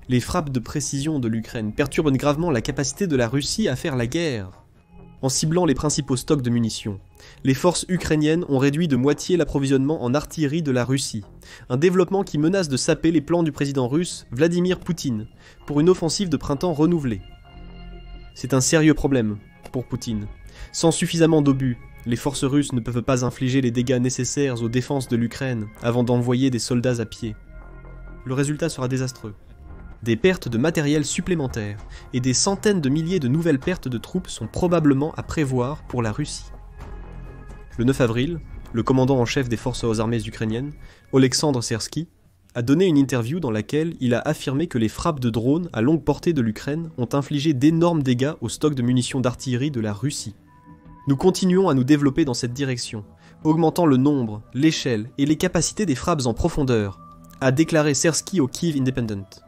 Les frappes de précision de l'Ukraine perturbent gravement la capacité de la Russie à faire la guerre. En ciblant les principaux stocks de munitions, les forces ukrainiennes ont réduit de moitié l'approvisionnement en artillerie de la Russie, un développement qui menace de saper les plans du président russe Vladimir Poutine pour une offensive de printemps renouvelée. C'est un sérieux problème pour Poutine. Sans suffisamment d'obus, les forces russes ne peuvent pas infliger les dégâts nécessaires aux défenses de l'Ukraine avant d'envoyer des soldats à pied. Le résultat sera désastreux. Des pertes de matériel supplémentaires et des centaines de milliers de nouvelles pertes de troupes sont probablement à prévoir pour la Russie. Le 9 avril, le commandant en chef des forces aux armées ukrainiennes, Oleksandr Sersky, a donné une interview dans laquelle il a affirmé que les frappes de drones à longue portée de l'Ukraine ont infligé d'énormes dégâts au stock de munitions d'artillerie de la Russie. Nous continuons à nous développer dans cette direction, augmentant le nombre, l'échelle et les capacités des frappes en profondeur, a déclaré Sersky au Kyiv Independent.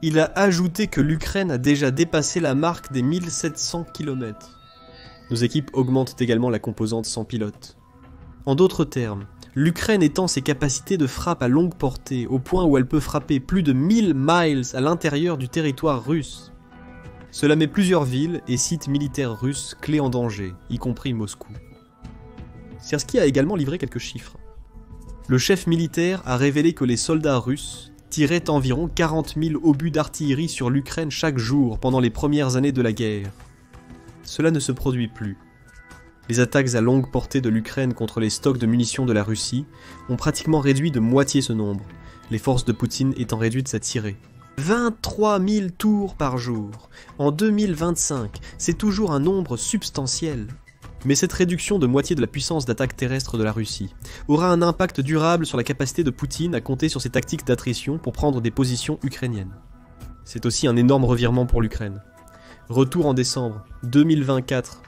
Il a ajouté que l'Ukraine a déjà dépassé la marque des 1700 km. Nos équipes augmentent également la composante sans pilote. En d'autres termes, l'Ukraine étend ses capacités de frappe à longue portée au point où elle peut frapper plus de 1000 miles à l'intérieur du territoire russe. Cela met plusieurs villes et sites militaires russes clés en danger, y compris Moscou. Sersky a également livré quelques chiffres. Le chef militaire a révélé que les soldats russes tiraient environ 40 000 obus d'artillerie sur l'Ukraine chaque jour pendant les premières années de la guerre. Cela ne se produit plus. Les attaques à longue portée de l'Ukraine contre les stocks de munitions de la Russie ont pratiquement réduit de moitié ce nombre, les forces de Poutine étant réduites à tirer. 23 000 tours par jour. En 2025, c'est toujours un nombre substantiel. Mais cette réduction de moitié de la puissance d'attaque terrestre de la Russie aura un impact durable sur la capacité de Poutine à compter sur ses tactiques d'attrition pour prendre des positions ukrainiennes. C'est aussi un énorme revirement pour l'Ukraine. Retour en décembre 2024.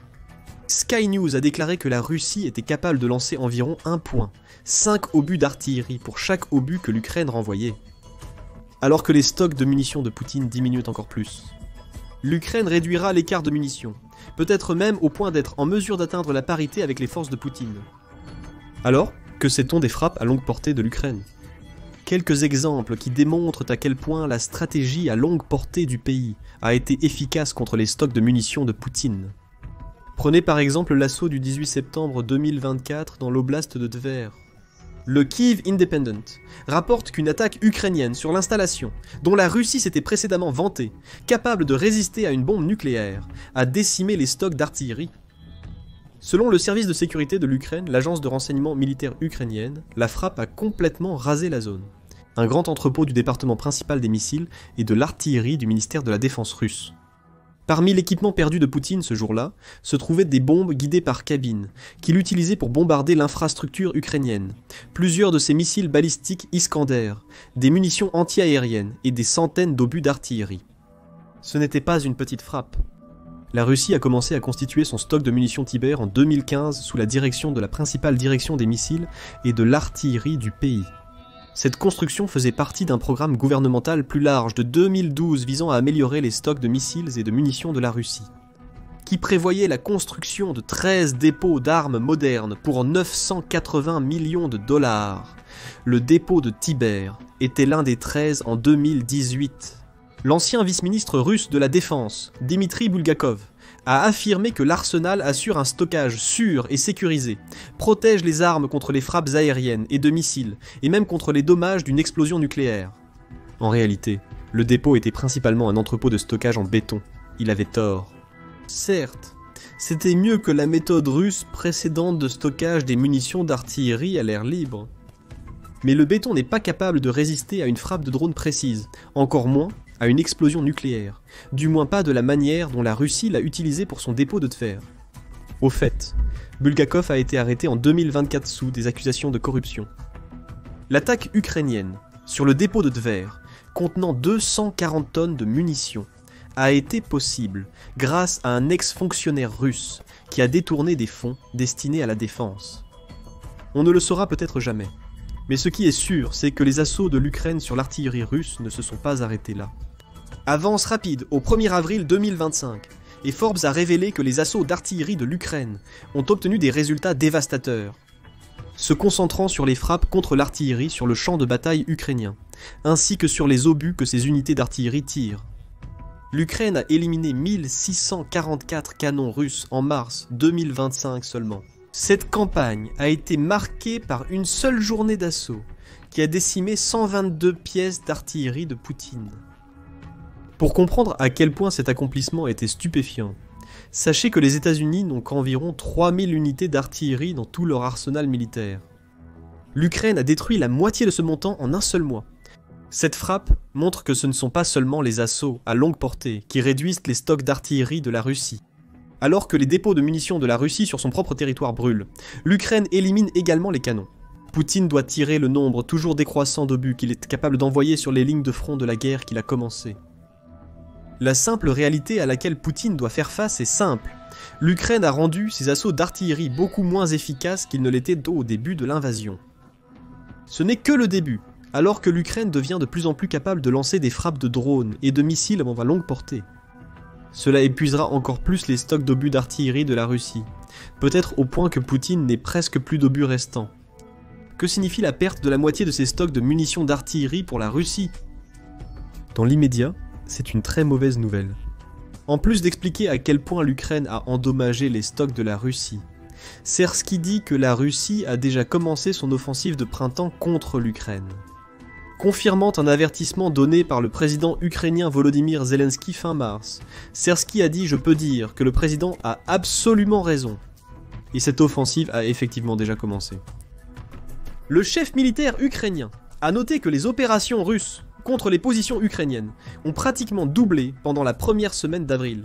Sky News a déclaré que la Russie était capable de lancer environ 1 point, 5 obus d'artillerie pour chaque obus que l'Ukraine renvoyait. Alors que les stocks de munitions de Poutine diminuent encore plus. L'Ukraine réduira l'écart de munitions, peut-être même au point d'être en mesure d'atteindre la parité avec les forces de Poutine. Alors, que sait-on des frappes à longue portée de l'Ukraine ? Quelques exemples qui démontrent à quel point la stratégie à longue portée du pays a été efficace contre les stocks de munitions de Poutine. Prenez par exemple l'assaut du 18 septembre 2024 dans l'oblast de Tver. Le Kyiv Independent rapporte qu'une attaque ukrainienne sur l'installation, dont la Russie s'était précédemment vantée, capable de résister à une bombe nucléaire, a décimé les stocks d'artillerie. Selon le service de sécurité de l'Ukraine, l'agence de renseignement militaire ukrainienne, la frappe a complètement rasé la zone. Un grand entrepôt du département principal des missiles et de l'artillerie du ministère de la Défense russe. Parmi l'équipement perdu de Poutine ce jour-là, se trouvaient des bombes guidées par cabine, qu'il utilisait pour bombarder l'infrastructure ukrainienne, plusieurs de ses missiles balistiques Iskander, des munitions anti-aériennes et des centaines d'obus d'artillerie. Ce n'était pas une petite frappe. La Russie a commencé à constituer son stock de munitions Tiber en 2015 sous la direction de la principale direction des missiles et de l'artillerie du pays. Cette construction faisait partie d'un programme gouvernemental plus large de 2012 visant à améliorer les stocks de missiles et de munitions de la Russie, qui prévoyait la construction de 13 dépôts d'armes modernes pour 980 millions de dollars. Le dépôt de Tiber était l'un des 13 en 2018. L'ancien vice-ministre russe de la Défense, Dmitri Bulgakov, a affirmé que l'arsenal assure un stockage sûr et sécurisé, protège les armes contre les frappes aériennes et de missiles, et même contre les dommages d'une explosion nucléaire. En réalité, le dépôt était principalement un entrepôt de stockage en béton. Il avait tort. Certes, c'était mieux que la méthode russe précédente de stockage des munitions d'artillerie à l'air libre. Mais le béton n'est pas capable de résister à une frappe de drone précise, encore moins à une explosion nucléaire, du moins pas de la manière dont la Russie l'a utilisé pour son dépôt de Tver. Au fait, Bulgakov a été arrêté en 2024 sous des accusations de corruption. L'attaque ukrainienne sur le dépôt de Tver, contenant 240 tonnes de munitions, a été possible grâce à un ex-fonctionnaire russe qui a détourné des fonds destinés à la défense. On ne le saura peut-être jamais, mais ce qui est sûr, c'est que les assauts de l'Ukraine sur l'artillerie russe ne se sont pas arrêtés là. Avance rapide au 1er avril 2025, et Forbes a révélé que les assauts d'artillerie de l'Ukraine ont obtenu des résultats dévastateurs. se concentrant sur les frappes contre l'artillerie sur le champ de bataille ukrainien, ainsi que sur les obus que ces unités d'artillerie tirent. L'Ukraine a éliminé 1644 canons russes en mars 2025 seulement. Cette campagne a été marquée par une seule journée d'assaut, qui a décimé 122 pièces d'artillerie de Poutine. Pour comprendre à quel point cet accomplissement était stupéfiant, sachez que les États-Unis n'ont qu'environ 3000 unités d'artillerie dans tout leur arsenal militaire. L'Ukraine a détruit la moitié de ce montant en un seul mois. Cette frappe montre que ce ne sont pas seulement les assauts à longue portée qui réduisent les stocks d'artillerie de la Russie. Alors que les dépôts de munitions de la Russie sur son propre territoire brûlent, l'Ukraine élimine également les canons. Poutine doit tirer le nombre toujours décroissant d'obus qu'il est capable d'envoyer sur les lignes de front de la guerre qu'il a commencée. La simple réalité à laquelle Poutine doit faire face est simple. L'Ukraine a rendu ses assauts d'artillerie beaucoup moins efficaces qu'ils ne l'étaient au début de l'invasion. Ce n'est que le début, alors que l'Ukraine devient de plus en plus capable de lancer des frappes de drones et de missiles à longue portée. Cela épuisera encore plus les stocks d'obus d'artillerie de la Russie, peut-être au point que Poutine n'ait presque plus d'obus restants. Que signifie la perte de la moitié de ses stocks de munitions d'artillerie pour la Russie? Dans l'immédiat, c'est une très mauvaise nouvelle. En plus d'expliquer à quel point l'Ukraine a endommagé les stocks de la Russie, Sersky dit que la Russie a déjà commencé son offensive de printemps contre l'Ukraine. Confirmant un avertissement donné par le président ukrainien Volodymyr Zelensky fin mars, Sersky a dit « Je peux dire que le président a absolument raison ». Et cette offensive a effectivement déjà commencé. Le chef militaire ukrainien a noté que les opérations russes contre les positions ukrainiennes ont pratiquement doublé pendant la première semaine d'avril.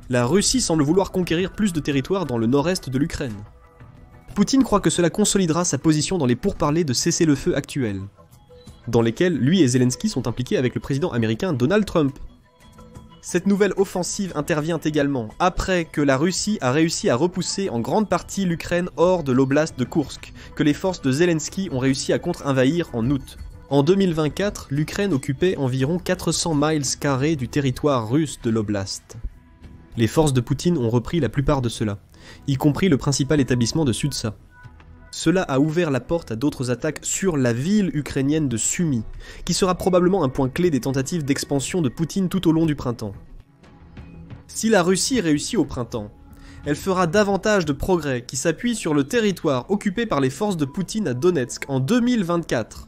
La Russie semble vouloir conquérir plus de territoires dans le nord-est de l'Ukraine. Poutine croit que cela consolidera sa position dans les pourparlers de cessez-le-feu actuels, dans lesquels lui et Zelensky sont impliqués avec le président américain Donald Trump. Cette nouvelle offensive intervient également après que la Russie a réussi à repousser en grande partie l'Ukraine hors de l'oblast de Koursk, que les forces de Zelensky ont réussi à contre-envahir en août. En 2024, l'Ukraine occupait environ 400 miles carrés du territoire russe de l'oblast. Les forces de Poutine ont repris la plupart de cela, y compris le principal établissement de Sudsa. Cela a ouvert la porte à d'autres attaques sur la ville ukrainienne de Sumy, qui sera probablement un point clé des tentatives d'expansion de Poutine tout au long du printemps. Si la Russie réussit au printemps, elle fera davantage de progrès qui s'appuient sur le territoire occupé par les forces de Poutine à Donetsk en 2024.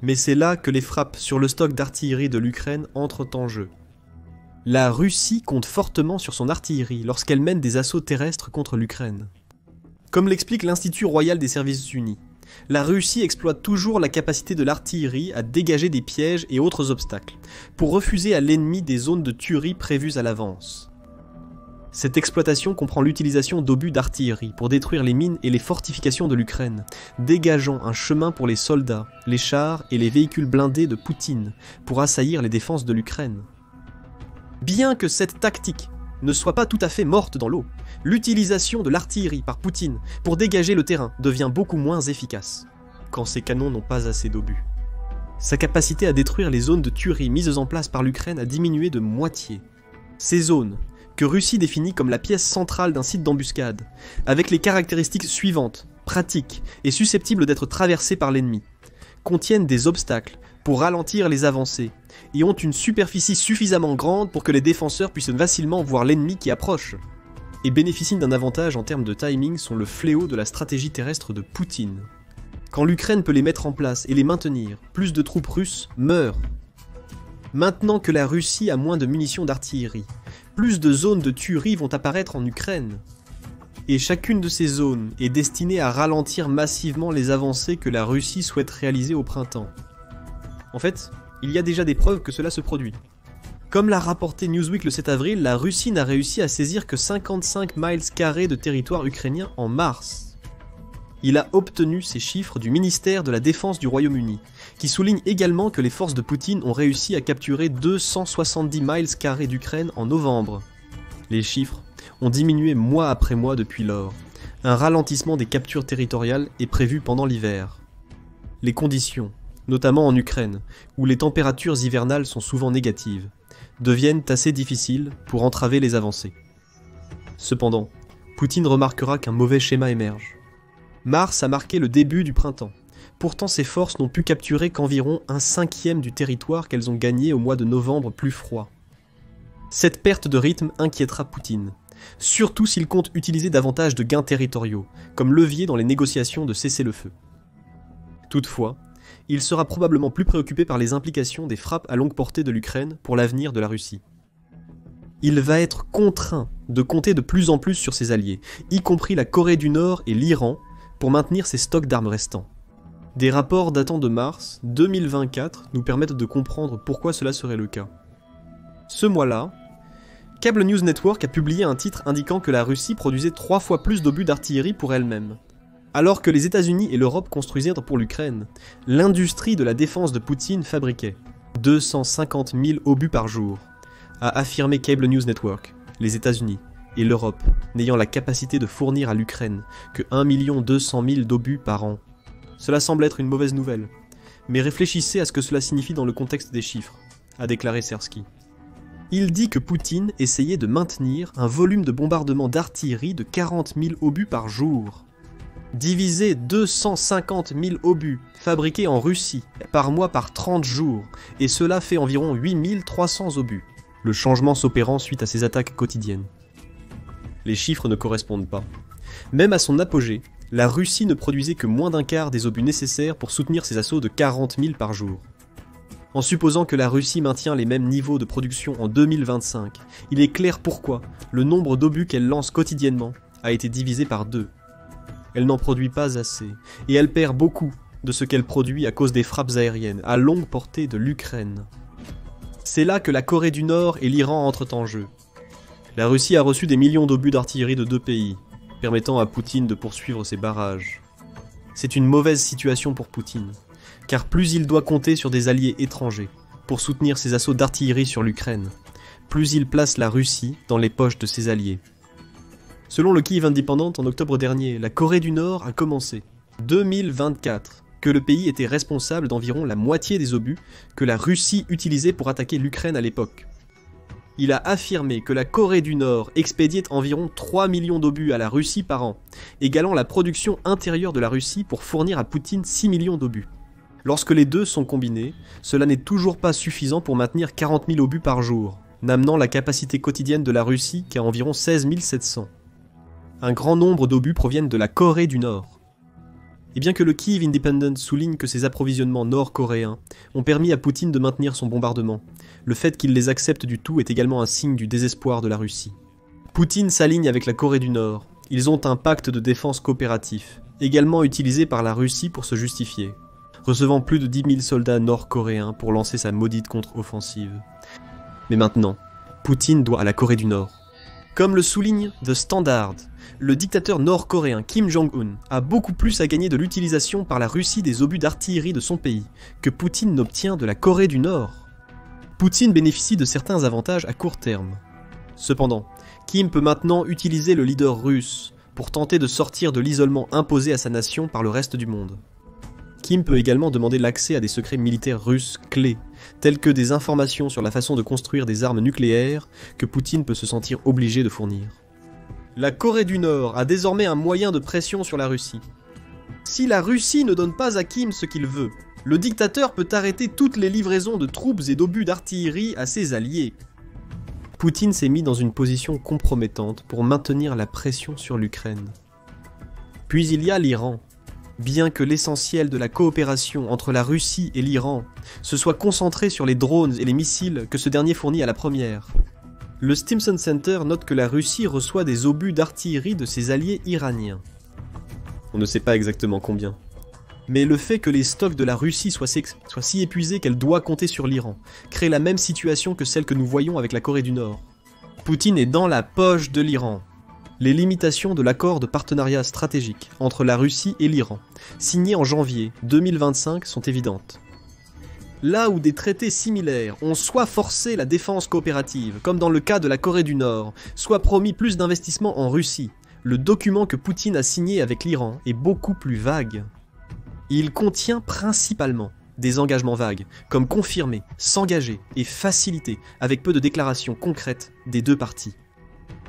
Mais c'est là que les frappes sur le stock d'artillerie de l'Ukraine entrent en jeu. La Russie compte fortement sur son artillerie lorsqu'elle mène des assauts terrestres contre l'Ukraine. Comme l'explique l'Institut royal des services unis, la Russie exploite toujours la capacité de l'artillerie à dégager des pièges et autres obstacles, pour refuser à l'ennemi des zones de tuerie prévues à l'avance. Cette exploitation comprend l'utilisation d'obus d'artillerie pour détruire les mines et les fortifications de l'Ukraine, dégageant un chemin pour les soldats, les chars et les véhicules blindés de Poutine pour assaillir les défenses de l'Ukraine. Bien que cette tactique ne soit pas tout à fait morte dans l'eau, l'utilisation de l'artillerie par Poutine pour dégager le terrain devient beaucoup moins efficace, quand ses canons n'ont pas assez d'obus. Sa capacité à détruire les zones de tuerie mises en place par l'Ukraine a diminué de moitié. Ces zones, que Russie définit comme la pièce centrale d'un site d'embuscade, avec les caractéristiques suivantes, pratiques et susceptibles d'être traversées par l'ennemi, contiennent des obstacles pour ralentir les avancées, et ont une superficie suffisamment grande pour que les défenseurs puissent facilement voir l'ennemi qui approche, et bénéficient d'un avantage en termes de timing sont le fléau de la stratégie terrestre de Poutine. Quand l'Ukraine peut les mettre en place et les maintenir, plus de troupes russes meurent. Maintenant que la Russie a moins de munitions d'artillerie, plus de zones de tuerie vont apparaître en Ukraine. Et chacune de ces zones est destinée à ralentir massivement les avancées que la Russie souhaite réaliser au printemps. En fait, il y a déjà des preuves que cela se produit. Comme l'a rapporté Newsweek le 7 avril, la Russie n'a réussi à saisir que 55 miles carrés de territoire ukrainien en mars. Il a obtenu ces chiffres du ministère de la Défense du Royaume-Uni, qui souligne également que les forces de Poutine ont réussi à capturer 270 miles carrés d'Ukraine en novembre. Les chiffres ont diminué mois après mois depuis lors. Un ralentissement des captures territoriales est prévu pendant l'hiver. Les conditions, notamment en Ukraine, où les températures hivernales sont souvent négatives, deviennent assez difficiles pour entraver les avancées. Cependant, Poutine remarquera qu'un mauvais schéma émerge. Mars a marqué le début du printemps. Pourtant, ces forces n'ont pu capturer qu'environ 1/5 du territoire qu'elles ont gagné au mois de novembre plus froid. Cette perte de rythme inquiétera Poutine, surtout s'il compte utiliser davantage de gains territoriaux, comme levier dans les négociations de cessez-le-feu. Toutefois, il sera probablement plus préoccupé par les implications des frappes à longue portée de l'Ukraine pour l'avenir de la Russie. Il va être contraint de compter de plus en plus sur ses alliés, y compris la Corée du Nord et l'Iran, pour maintenir ses stocks d'armes restants. Des rapports datant de mars 2024 nous permettent de comprendre pourquoi cela serait le cas. Ce mois-là, Cable News Network a publié un titre indiquant que la Russie produisait 3 fois plus d'obus d'artillerie pour elle-même. Alors que les États-Unis et l'Europe construisaient pour l'Ukraine, l'industrie de la défense de Poutine fabriquait 250 000 obus par jour, a affirmé Cable News Network, les États-Unis et l'Europe n'ayant la capacité de fournir à l'Ukraine que 1 200 000 d'obus par an. Cela semble être une mauvaise nouvelle, mais réfléchissez à ce que cela signifie dans le contexte des chiffres, a déclaré Sersky. Il dit que Poutine essayait de maintenir un volume de bombardement d'artillerie de 40 000 obus par jour. Diviser 250 000 obus fabriqués en Russie par mois par 30 jours, et cela fait environ 8 300 obus. Le changement s'opérant suite à ces attaques quotidiennes. Les chiffres ne correspondent pas. Même à son apogée, la Russie ne produisait que moins d'un quart des obus nécessaires pour soutenir ses assauts de 40 000 par jour. En supposant que la Russie maintient les mêmes niveaux de production en 2025, il est clair pourquoi le nombre d'obus qu'elle lance quotidiennement a été divisé par 2. Elle n'en produit pas assez, et elle perd beaucoup de ce qu'elle produit à cause des frappes aériennes à longue portée de l'Ukraine. C'est là que la Corée du Nord et l'Iran entrent en jeu. La Russie a reçu des millions d'obus d'artillerie de 2 pays, permettant à Poutine de poursuivre ses barrages. C'est une mauvaise situation pour Poutine, car plus il doit compter sur des alliés étrangers pour soutenir ses assauts d'artillerie sur l'Ukraine, plus il place la Russie dans les poches de ses alliés. Selon le Kyiv Independent, en octobre dernier, la Corée du Nord a commencé 2024 que le pays était responsable d'environ la moitié des obus que la Russie utilisait pour attaquer l'Ukraine à l'époque. Il a affirmé que la Corée du Nord expédiait environ 3 millions d'obus à la Russie par an, égalant la production intérieure de la Russie pour fournir à Poutine 6 millions d'obus. Lorsque les deux sont combinés, cela n'est toujours pas suffisant pour maintenir 40 000 obus par jour, n'amenant la capacité quotidienne de la Russie qu'à environ 16 700. Un grand nombre d'obus proviennent de la Corée du Nord. Et bien que le Kyiv Independent souligne que ces approvisionnements nord-coréens ont permis à Poutine de maintenir son bombardement, le fait qu'il les accepte du tout est également un signe du désespoir de la Russie. Poutine s'aligne avec la Corée du Nord. Ils ont un pacte de défense coopératif, également utilisé par la Russie pour se justifier, recevant plus de 10 000 soldats nord-coréens pour lancer sa maudite contre-offensive. Mais maintenant, Poutine doit à la Corée du Nord. Comme le souligne The Standard, le dictateur nord-coréen Kim Jong-un a beaucoup plus à gagner de l'utilisation par la Russie des obus d'artillerie de son pays que Poutine n'obtient de la Corée du Nord. Poutine bénéficie de certains avantages à court terme. Cependant, Kim peut maintenant utiliser le leader russe pour tenter de sortir de l'isolement imposé à sa nation par le reste du monde. Kim peut également demander l'accès à des secrets militaires russes clés, tels que des informations sur la façon de construire des armes nucléaires que Poutine peut se sentir obligé de fournir. La Corée du Nord a désormais un moyen de pression sur la Russie. Si la Russie ne donne pas à Kim ce qu'il veut, le dictateur peut arrêter toutes les livraisons de troupes et d'obus d'artillerie à ses alliés. Poutine s'est mis dans une position compromettante pour maintenir la pression sur l'Ukraine. Puis il y a l'Iran. Bien que l'essentiel de la coopération entre la Russie et l'Iran se soit concentré sur les drones et les missiles que ce dernier fournit à la première, le Stimson Center note que la Russie reçoit des obus d'artillerie de ses alliés iraniens. On ne sait pas exactement combien. Mais le fait que les stocks de la Russie soient si épuisés qu'elle doit compter sur l'Iran crée la même situation que celle que nous voyons avec la Corée du Nord. Poutine est dans la poche de l'Iran. Les limitations de l'accord de partenariat stratégique entre la Russie et l'Iran, signé en janvier 2025, sont évidentes. Là où des traités similaires ont soit forcé la défense coopérative, comme dans le cas de la Corée du Nord, soit promis plus d'investissements en Russie, le document que Poutine a signé avec l'Iran est beaucoup plus vague. Il contient principalement des engagements vagues, comme confirmer, s'engager et faciliter, avec peu de déclarations concrètes des deux parties.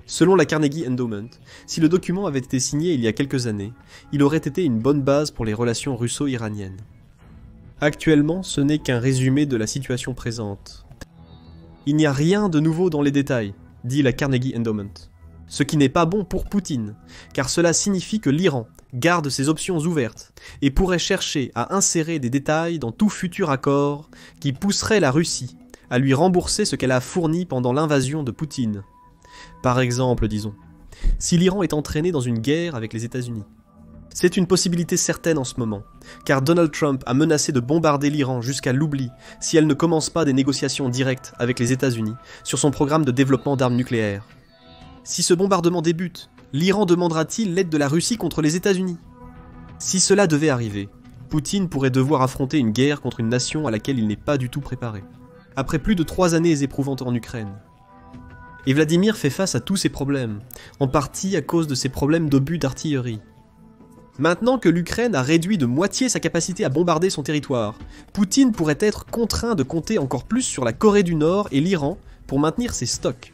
Selon la Carnegie Endowment, si le document avait été signé il y a quelques années, il aurait été une bonne base pour les relations russo-iraniennes. Actuellement, ce n'est qu'un résumé de la situation présente. Il n'y a rien de nouveau dans les détails, dit la Carnegie Endowment. Ce qui n'est pas bon pour Poutine, car cela signifie que l'Iran garde ses options ouvertes et pourrait chercher à insérer des détails dans tout futur accord qui pousserait la Russie à lui rembourser ce qu'elle a fourni pendant l'invasion de Poutine. Par exemple, disons, si l'Iran est entraîné dans une guerre avec les États-Unis. C'est une possibilité certaine en ce moment, car Donald Trump a menacé de bombarder l'Iran jusqu'à l'oubli si elle ne commence pas des négociations directes avec les États-Unis sur son programme de développement d'armes nucléaires. Si ce bombardement débute, l'Iran demandera-t-il l'aide de la Russie contre les États-Unis? Si cela devait arriver, Poutine pourrait devoir affronter une guerre contre une nation à laquelle il n'est pas du tout préparé, après plus de 3 années éprouvantes en Ukraine. Et Vladimir fait face à tous ces problèmes, en partie à cause de ses problèmes d'obus d'artillerie. Maintenant que l'Ukraine a réduit de moitié sa capacité à bombarder son territoire, Poutine pourrait être contraint de compter encore plus sur la Corée du Nord et l'Iran pour maintenir ses stocks.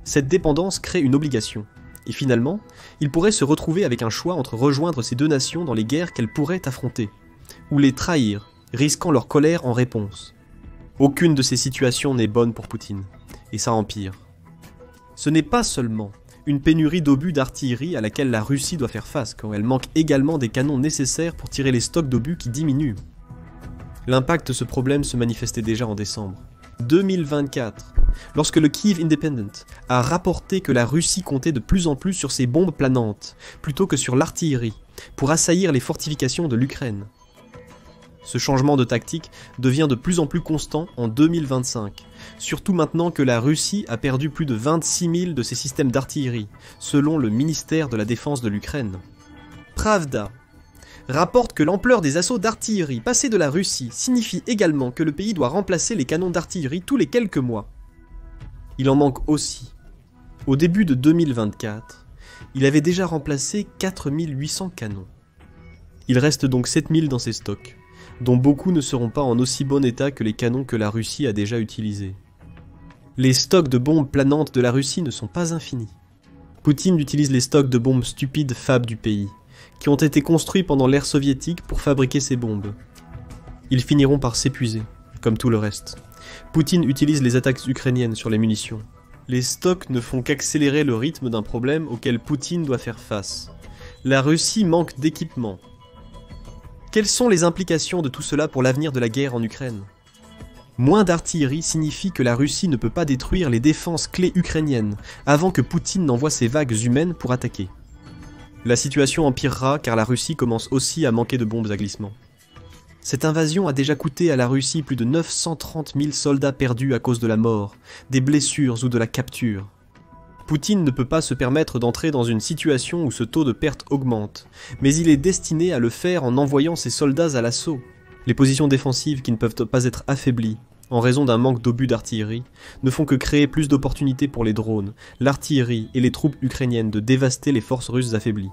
Cette dépendance crée une obligation, et finalement, il pourrait se retrouver avec un choix entre rejoindre ces deux nations dans les guerres qu'elles pourraient affronter, ou les trahir, risquant leur colère en réponse. Aucune de ces situations n'est bonne pour Poutine, et ça empire. Ce n'est pas seulement une pénurie d'obus d'artillerie à laquelle la Russie doit faire face, quand elle manque également des canons nécessaires pour tirer les stocks d'obus qui diminuent. L'impact de ce problème se manifestait déjà en décembre 2024, lorsque le Kyiv Independent a rapporté que la Russie comptait de plus en plus sur ses bombes planantes, plutôt que sur l'artillerie, pour assaillir les fortifications de l'Ukraine. Ce changement de tactique devient de plus en plus constant en 2025, surtout maintenant que la Russie a perdu plus de 26 000 de ses systèmes d'artillerie, selon le ministère de la Défense de l'Ukraine. Pravda rapporte que l'ampleur des assauts d'artillerie passés de la Russie signifie également que le pays doit remplacer les canons d'artillerie tous les quelques mois. Il en manque aussi. Au début de 2024, il avait déjà remplacé 4800 canons. Il reste donc 7000 dans ses stocks, dont beaucoup ne seront pas en aussi bon état que les canons que la Russie a déjà utilisés. Les stocks de bombes planantes de la Russie ne sont pas infinis. Poutine utilise les stocks de bombes stupides fab du pays, qui ont été construits pendant l'ère soviétique pour fabriquer ces bombes. Ils finiront par s'épuiser, comme tout le reste. Poutine utilise les attaques ukrainiennes sur les munitions. Les stocks ne font qu'accélérer le rythme d'un problème auquel Poutine doit faire face. La Russie manque d'équipement. Quelles sont les implications de tout cela pour l'avenir de la guerre en Ukraine? Moins d'artillerie signifie que la Russie ne peut pas détruire les défenses clés ukrainiennes avant que Poutine n'envoie ses vagues humaines pour attaquer. La situation empirera car la Russie commence aussi à manquer de bombes à glissement. Cette invasion a déjà coûté à la Russie plus de 930 000 soldats perdus à cause de la mort, des blessures ou de la capture. Poutine ne peut pas se permettre d'entrer dans une situation où ce taux de perte augmente, mais il est destiné à le faire en envoyant ses soldats à l'assaut. Les positions défensives qui ne peuvent pas être affaiblies, en raison d'un manque d'obus d'artillerie, ne font que créer plus d'opportunités pour les drones, l'artillerie et les troupes ukrainiennes de dévaster les forces russes affaiblies.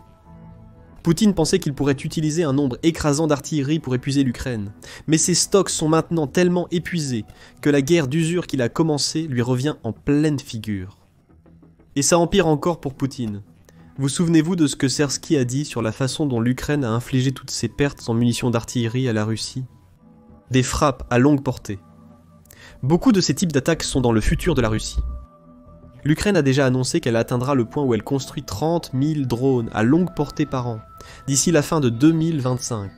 Poutine pensait qu'il pourrait utiliser un nombre écrasant d'artillerie pour épuiser l'Ukraine, mais ses stocks sont maintenant tellement épuisés que la guerre d'usure qu'il a commencée lui revient en pleine figure. Et ça empire encore pour Poutine. Vous souvenez-vous de ce que Sersky a dit sur la façon dont l'Ukraine a infligé toutes ses pertes en munitions d'artillerie à la Russie? Des frappes à longue portée. Beaucoup de ces types d'attaques sont dans le futur de la Russie. L'Ukraine a déjà annoncé qu'elle atteindra le point où elle construit 30 000 drones à longue portée par an, d'ici la fin de 2025.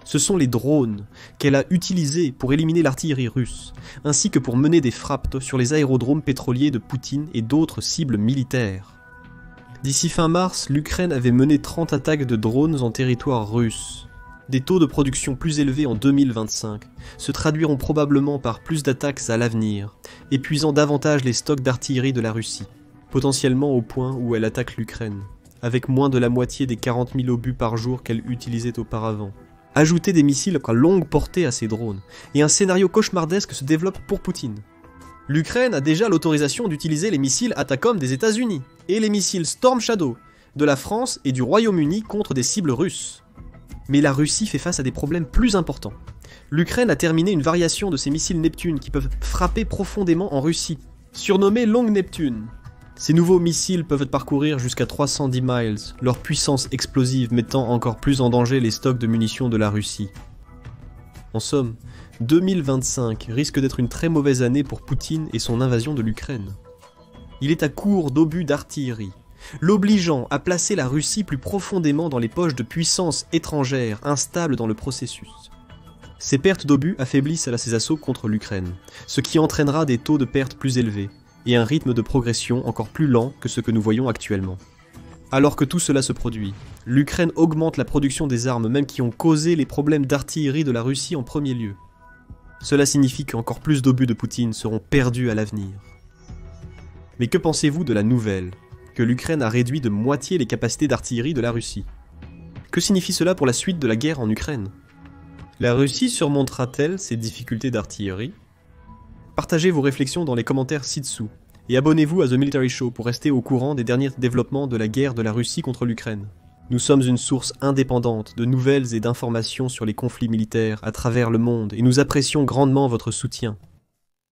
Ce sont les drones qu'elle a utilisés pour éliminer l'artillerie russe, ainsi que pour mener des frappes sur les aérodromes pétroliers de Poutine et d'autres cibles militaires. D'ici fin mars, l'Ukraine avait mené 30 attaques de drones en territoire russe. Des taux de production plus élevés en 2025 se traduiront probablement par plus d'attaques à l'avenir, épuisant davantage les stocks d'artillerie de la Russie, potentiellement au point où elle attaque l'Ukraine, avec moins de la moitié des 40 000 obus par jour qu'elle utilisait auparavant. Ajouter des missiles à longue portée à ces drones, et un scénario cauchemardesque se développe pour Poutine. L'Ukraine a déjà l'autorisation d'utiliser les missiles Atacom des États-Unis, et les missiles Storm Shadow de la France et du Royaume-Uni contre des cibles russes. Mais la Russie fait face à des problèmes plus importants. L'Ukraine a terminé une variation de ces missiles Neptune qui peuvent frapper profondément en Russie, surnommée Long Neptune. Ces nouveaux missiles peuvent parcourir jusqu'à 310 miles, leur puissance explosive mettant encore plus en danger les stocks de munitions de la Russie. En somme, 2025 risque d'être une très mauvaise année pour Poutine et son invasion de l'Ukraine. Il est à court d'obus d'artillerie, l'obligeant à placer la Russie plus profondément dans les poches de puissances étrangères instables dans le processus. Ces pertes d'obus affaiblissent ses assauts contre l'Ukraine, ce qui entraînera des taux de pertes plus élevés et un rythme de progression encore plus lent que ce que nous voyons actuellement. Alors que tout cela se produit, l'Ukraine augmente la production des armes même qui ont causé les problèmes d'artillerie de la Russie en premier lieu. Cela signifie qu'encore plus d'obus de Poutine seront perdus à l'avenir. Mais que pensez-vous de la nouvelle, que l'Ukraine a réduit de moitié les capacités d'artillerie de la Russie? Que signifie cela pour la suite de la guerre en Ukraine? La Russie surmontera-t-elle ses difficultés d'artillerie? Partagez vos réflexions dans les commentaires ci-dessous, et abonnez-vous à The Military Show pour rester au courant des derniers développements de la guerre de la Russie contre l'Ukraine. Nous sommes une source indépendante de nouvelles et d'informations sur les conflits militaires à travers le monde, et nous apprécions grandement votre soutien.